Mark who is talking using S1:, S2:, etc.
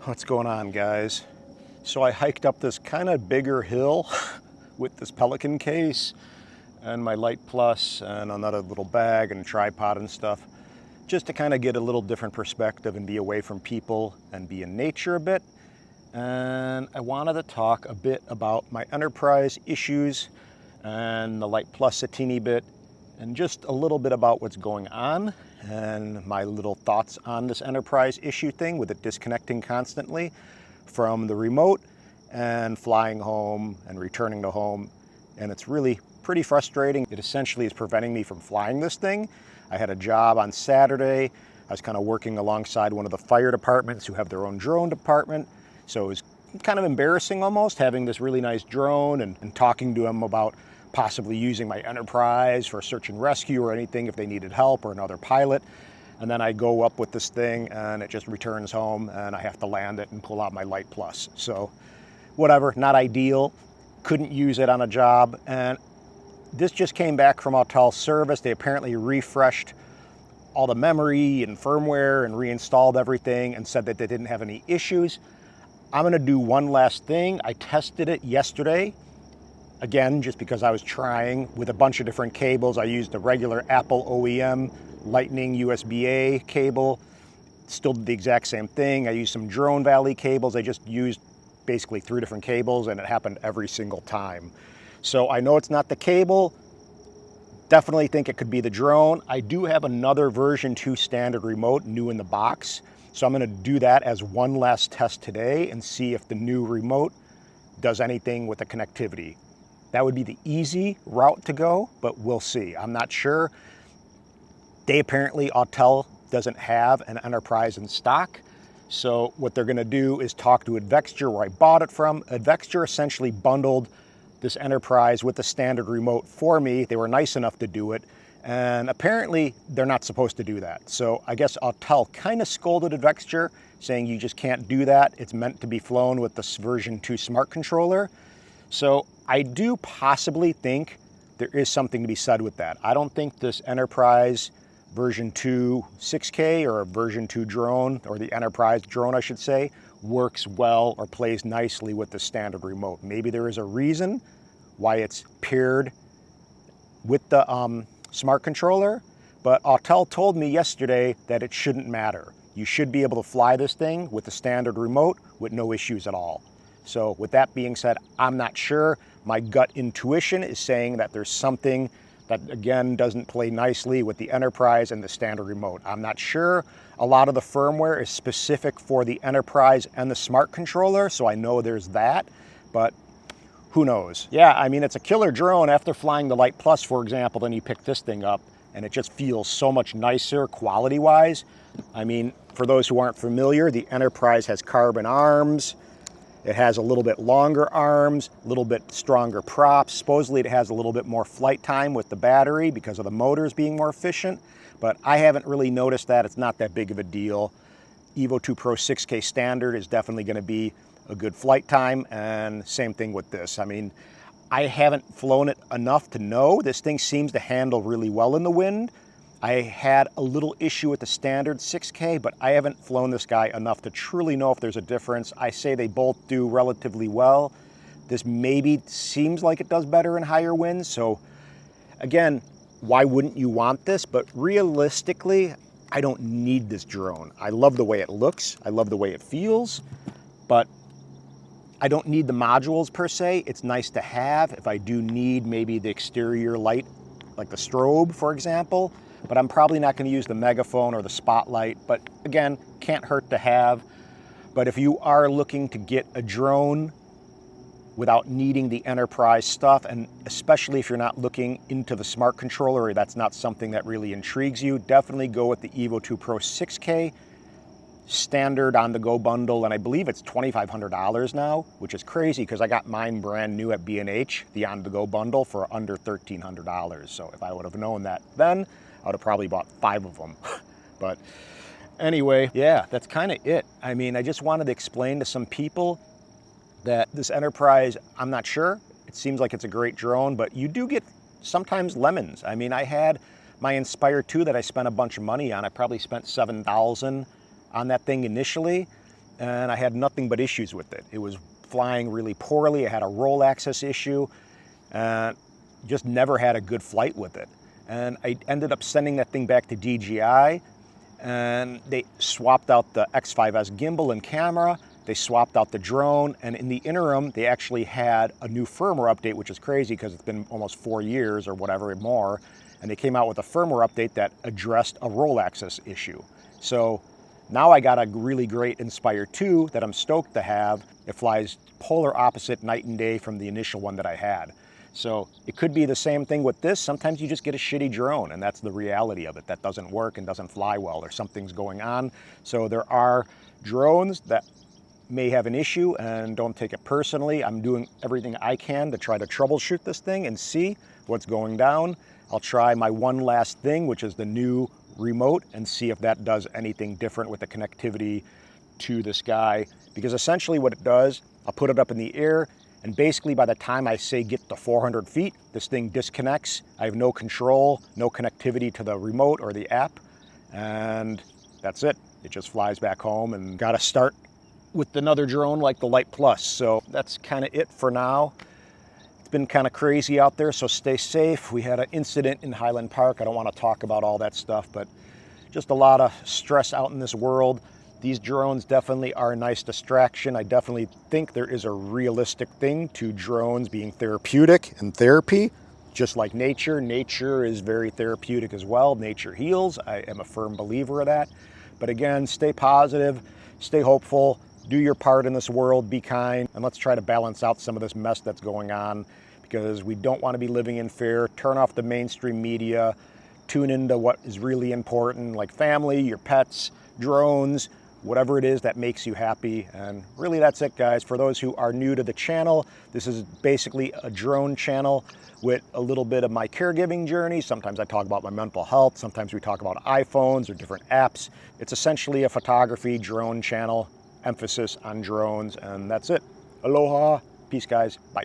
S1: What's going on, guys? So I hiked up this kind of bigger hill with this Pelican case and my Light Plus and another little bag and tripod and stuff, just to kind of get a little different perspective and be away from people and be in nature a bit. And I wanted to talk a bit about my Enterprise issues and the Light Plus a teeny bit, and just a little bit about what's going on and my little thoughts on this Enterprise issue thing with it disconnecting constantly from the remote and flying home and returning to home. And it's really pretty frustrating. It essentially is preventing me from flying this thing. I had a job on Saturday. I was kind of working alongside one of the fire departments who have their own drone department. So it was kind of embarrassing almost, having this really nice drone and talking to them about possibly using my Enterprise for search and rescue or anything if they needed help or another pilot. And then I go up with this thing and it just returns home and I have to land it and pull out my Light Plus. So whatever, not ideal. Couldn't use it on a job. And this just came back from Autel service. They apparently refreshed all the memory and firmware and reinstalled everything and said that they didn't have any issues. I'm gonna do one last thing. I tested it yesterday. Again, just because I was trying with a bunch of different cables. I used the regular Apple OEM Lightning USB-A cable. Still did the exact same thing. I used some Drone Valley cables. I just used basically 3 different cables and it happened every single time. So I know it's not the cable. Definitely think it could be the drone. I do have another version 2 standard remote new in the box. So I'm gonna do that as one last test today and see if the new remote does anything with the connectivity. That would be the easy route to go, but we'll see. I'm not sure. They apparently, Autel doesn't have an Enterprise in stock. So what they're gonna do is talk to Advexture, where I bought it from. Advexture essentially bundled this Enterprise with the standard remote for me. They were nice enough to do it. And apparently they're not supposed to do that. So I guess Autel kind of scolded Advexture, saying you just can't do that. It's meant to be flown with this version 2 smart controller. So I do possibly think there is something to be said with that. I don't think this Enterprise version 2 6K or version 2 drone, or the Enterprise drone I should say, works well or plays nicely with the standard remote. Maybe there is a reason why it's paired with the smart controller, but Autel told me yesterday that it shouldn't matter. You should be able to fly this thing with the standard remote with no issues at all. So with that being said, I'm not sure. My gut intuition is saying that there's something that, again, doesn't play nicely with the Enterprise and the standard remote. I'm not sure. A lot of the firmware is specific for the Enterprise and the smart controller, so I know there's that, but who knows? Yeah, I mean, it's a killer drone. After flying the Light Plus, for example, then you pick this thing up and it just feels so much nicer quality-wise. I mean, for those who aren't familiar, the Enterprise has carbon arms. It has a little bit longer arms, a little bit stronger props. Supposedly it has a little bit more flight time with the battery because of the motors being more efficient, but I haven't really noticed that. It's not that big of a deal. Evo 2 Pro 6K standard is definitely gonna be a good flight time, and same thing with this. I mean, I haven't flown it enough to know. This thing seems to handle really well in the wind. I had a little issue with the standard 6K, but I haven't flown this guy enough to truly know if there's a difference. I say they both do relatively well. This maybe seems like it does better in higher winds. So again, why wouldn't you want this? But realistically, I don't need this drone. I love the way it looks. I love the way it feels, but I don't need the modules per se. It's nice to have if I do need maybe the exterior light, like the strobe, for example. But I'm probably not going to use the megaphone or the spotlight, but again, can't hurt to have. But if you are looking to get a drone without needing the Enterprise stuff, and especially if you're not looking into the smart controller, or that's not something that really intrigues you, definitely go with the Evo 2 Pro 6K standard on-the-go bundle, and I believe it's $2,500 now, which is crazy because I got mine brand new at B&H, the on-the-go bundle, for under $1,300. So if I would have known that then, I would have probably bought 5 of them. But anyway, yeah, that's kind of it. I mean, I just wanted to explain to some people that this Enterprise, I'm not sure. It seems like it's a great drone, but you do get sometimes lemons. I mean, I had my Inspire 2 that I spent a bunch of money on. I probably spent $7,000 on that thing initially. and I had nothing but issues with it. It was flying really poorly. I had a roll axis issue, and just never had a good flight with it. And I ended up sending that thing back to DJI, and they swapped out the X5S gimbal and camera. They swapped out the drone, and in the interim, they actually had a new firmware update, which is crazy because it's been almost 4 years or whatever more, and they came out with a firmware update that addressed a roll axis issue. So now I got a really great Inspire 2 that I'm stoked to have. It flies polar opposite night and day from the initial one that I had. So it could be the same thing with this. Sometimes you just get a shitty drone, and that's the reality of it. That doesn't work and doesn't fly well, or something's going on. So there are drones that may have an issue, and don't take it personally. I'm doing everything I can to try to troubleshoot this thing and see what's going down. I'll try my one last thing, which is the new remote, and see if that does anything different with the connectivity to this guy. Because essentially what it does, I'll put it up in the air, and basically by the time I say get to 400 feet, this thing disconnects. I have no control, no connectivity to the remote or the app, and that's it. It just flies back home, and gotta start with another drone like the Lite Plus. So that's kind of it for now. It's been kind of crazy out there, so stay safe. We had an incident in Highland Park. I don't want to talk about all that stuff, but just a lot of stress out in this world. These drones definitely are a nice distraction. I definitely think there is a realistic thing to drones being therapeutic and therapy, just like nature. Nature is very therapeutic as well. Nature heals. I am a firm believer of that. But again, stay positive, stay hopeful, do your part in this world, be kind, and let's try to balance out some of this mess that's going on, because we don't want to be living in fear. Turn off the mainstream media, tune into what is really important, like family, your pets, drones, whatever it is that makes you happy. And really that's it, guys. For those who are new to the channel, this is basically a drone channel with a little bit of my caregiving journey. Sometimes I talk about my mental health. Sometimes we talk about iPhones or different apps. It's essentially a photography drone channel, emphasis on drones, and that's it. Aloha, peace guys, bye.